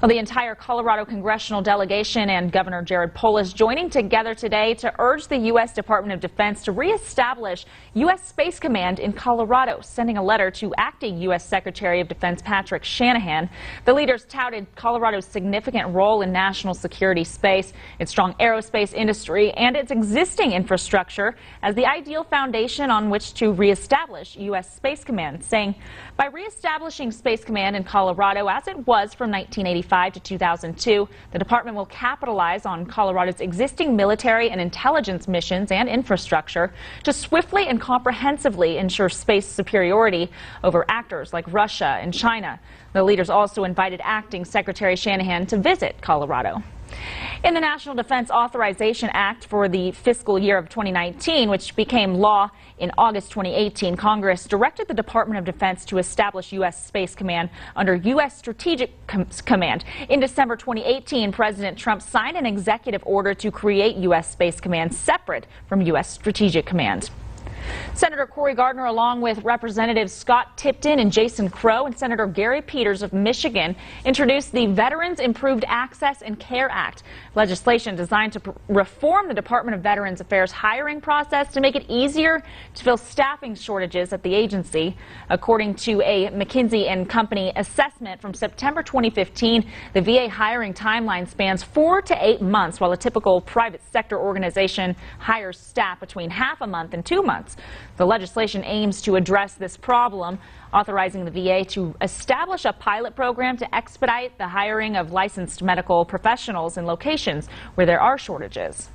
Well, the entire Colorado congressional delegation and Governor Jared Polis joining together today to urge the U.S. Department of Defense to reestablish U.S. Space Command in Colorado, sending a letter to acting U.S. Secretary of Defense Patrick Shanahan. The leaders touted Colorado's significant role in national security space, its strong aerospace industry, and its existing infrastructure as the ideal foundation on which to reestablish U.S. Space Command, saying, by reestablishing Space Command in Colorado as it was from 1985 to 2002, the department will capitalize on Colorado's existing military and intelligence missions and infrastructure to swiftly and comprehensively ensure space superiority over actors like Russia and China. The leaders also invited acting Secretary Shanahan to visit Colorado. In the National Defense Authorization Act for the fiscal year of 2019, which became law in August 2018, Congress directed the Department of Defense to establish U.S. Space Command under U.S. Strategic Command. In December 2018, President Trump signed an executive order to create U.S. Space Command separate from U.S. Strategic Command. Senator Cory Gardner, along with Representatives Scott Tipton and Jason Crow and Senator Gary Peters of Michigan, introduced the Veterans Improved Access and Care Act, legislation designed to reform the Department of Veterans Affairs hiring process to make it easier to fill staffing shortages at the agency. According to a McKinsey & Company assessment from September 2015, the VA hiring timeline spans 4 to 8 months, while a typical private sector organization hires staff between half a month and 2 months. The legislation aims to address this problem, authorizing the VA to establish a pilot program to expedite the hiring of licensed medical professionals in locations where there are shortages.